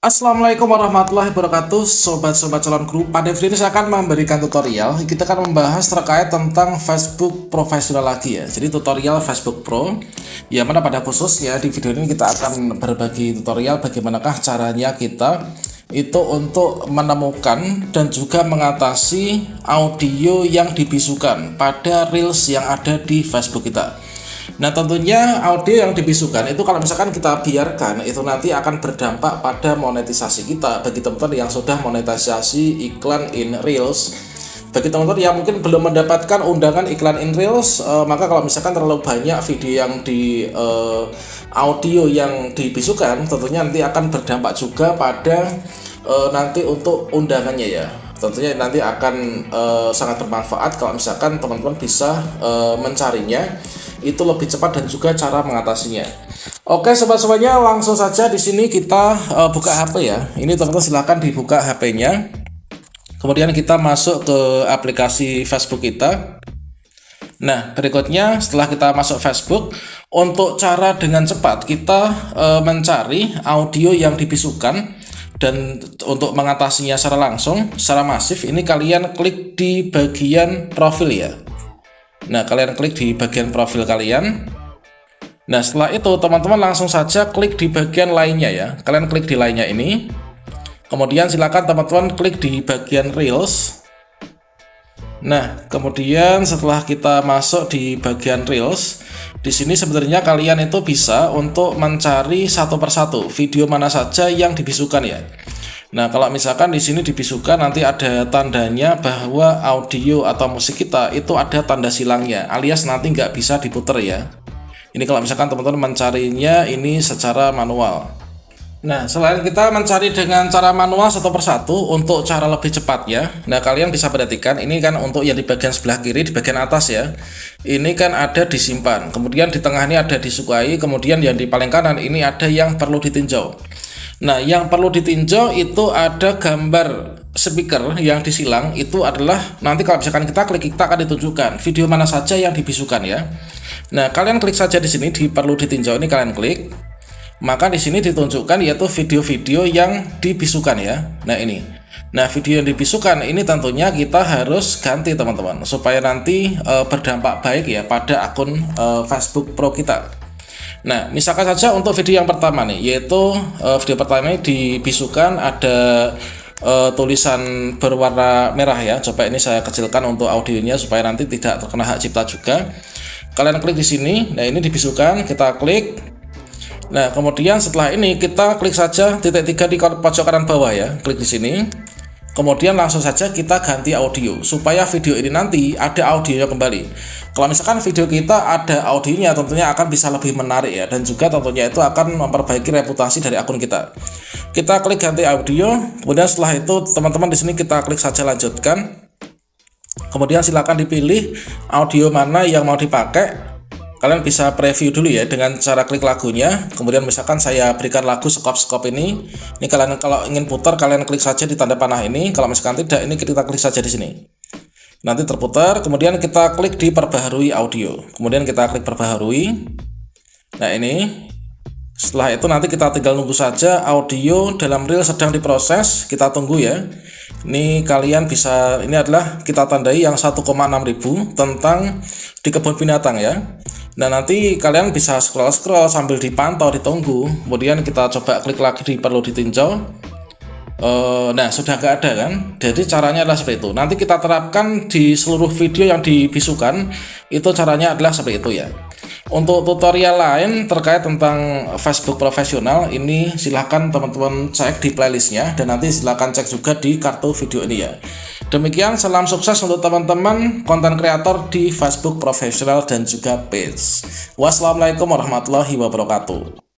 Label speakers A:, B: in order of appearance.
A: Assalamualaikum warahmatullahi wabarakatuh, sobat-sobat calon guru. Pada video ini saya akan memberikan tutorial. Kita akan membahas terkait tentang Facebook profesional lagi ya. Jadi tutorial Facebook Pro. Ya, mana pada khususnya di video ini kita akan berbagi tutorial bagaimanakah caranya kita itu untuk menemukan dan juga mengatasi audio yang dibisukan pada reels yang ada di Facebook kita. Nah, tentunya audio yang dibisukan itu kalau misalkan kita biarkan itu nanti akan berdampak pada monetisasi kita. Bagi teman-teman yang sudah monetisasi iklan in Reels, bagi teman-teman yang mungkin belum mendapatkan undangan iklan in Reels, maka kalau misalkan terlalu banyak video yang di audio yang dibisukan, tentunya nanti akan berdampak juga pada nanti untuk undangannya ya. Tentunya nanti akan sangat bermanfaat kalau misalkan teman-teman bisa mencarinya itu lebih cepat dan juga cara mengatasinya. Oke, sobat-sobatnya, langsung saja di sini kita buka HP ya. Ini teman-teman silahkan dibuka HP-nya. Kemudian kita masuk ke aplikasi Facebook kita. Nah, berikutnya setelah kita masuk Facebook, untuk cara dengan cepat kita mencari audio yang dibisukan dan untuk mengatasinya secara langsung, secara masif, ini kalian klik di bagian profil ya. Nah, kalian klik di bagian profil kalian. Nah, setelah itu teman-teman langsung saja klik di bagian lainnya ya. Kalian klik di lainnya ini. Kemudian silakan teman-teman klik di bagian Reels. Nah, kemudian setelah kita masuk di bagian Reels, di sini sebenarnya kalian itu bisa untuk mencari satu persatu video mana saja yang dibisukan ya. Nah, kalau misalkan di sini dibisukan nanti ada tandanya bahwa audio atau musik kita itu ada tanda silangnya, alias nanti nggak bisa diputer ya. Ini kalau misalkan teman-teman mencarinya ini secara manual. Nah, selain kita mencari dengan cara manual satu persatu untuk cara lebih cepat ya. Nah, kalian bisa perhatikan ini kan untuk yang di bagian sebelah kiri, di bagian atas ya. Ini kan ada disimpan, kemudian di tengah ini ada disukai, kemudian yang di paling kanan ini ada yang perlu ditinjau. Nah, yang perlu ditinjau itu ada gambar speaker yang disilang, itu adalah nanti kalau misalkan kita klik, kita akan ditunjukkan video mana saja yang dibisukan ya. Nah, kalian klik saja di sini di perlu ditinjau ini, kalian klik. Maka di sini ditunjukkan yaitu video-video yang dibisukan ya. Nah, ini. Nah, video yang dibisukan ini tentunya kita harus ganti teman-teman supaya nanti berdampak baik ya pada akun Facebook Pro kita. Nah, misalkan saja untuk video yang pertama nih, yaitu video pertama ini dibisukan ada tulisan berwarna merah ya. Coba ini saya kecilkan untuk audionya supaya nanti tidak terkena hak cipta juga. Kalian klik di sini. Nah, ini dibisukan, kita klik. Nah, kemudian setelah ini kita klik saja titik 3 di pojok kanan bawah ya. Klik di sini. Kemudian langsung saja kita ganti audio supaya video ini nanti ada audionya kembali. Kalau misalkan video kita ada audionya, tentunya akan bisa lebih menarik ya, dan juga tentunya itu akan memperbaiki reputasi dari akun kita. Kita klik ganti audio, kemudian setelah itu teman-teman di sini kita klik saja lanjutkan. Kemudian silakan dipilih audio mana yang mau dipakai. Kalian bisa preview dulu ya dengan cara klik lagunya. Kemudian misalkan saya berikan lagu skop ini. Ini kalian kalau ingin putar kalian klik saja di tanda panah ini. Kalau misalkan tidak, ini kita klik saja di sini. Nanti terputar. Kemudian kita klik di perbaharui audio. Kemudian kita klik perbaharui. Nah, ini. Setelah itu nanti kita tinggal nunggu saja audio dalam reel sedang diproses. Kita tunggu ya. Ini kalian bisa, ini adalah kita tandai yang 1,6 ribu tentang di kebun binatang ya. Nah, nanti kalian bisa scroll sambil dipantau, ditunggu. Kemudian kita coba klik lagi di perlu ditinjau. Nah, sudah gak ada kan. Jadi caranya adalah seperti itu. Nanti kita terapkan di seluruh video yang dibisukan. Itu caranya adalah seperti itu ya. Untuk tutorial lain terkait tentang Facebook profesional ini silahkan teman-teman cek di playlistnya, dan nanti silahkan cek juga di kartu video ini ya. Demikian, salam sukses untuk teman-teman konten kreator di Facebook profesional dan juga page. Wassalamualaikum warahmatullahi wabarakatuh.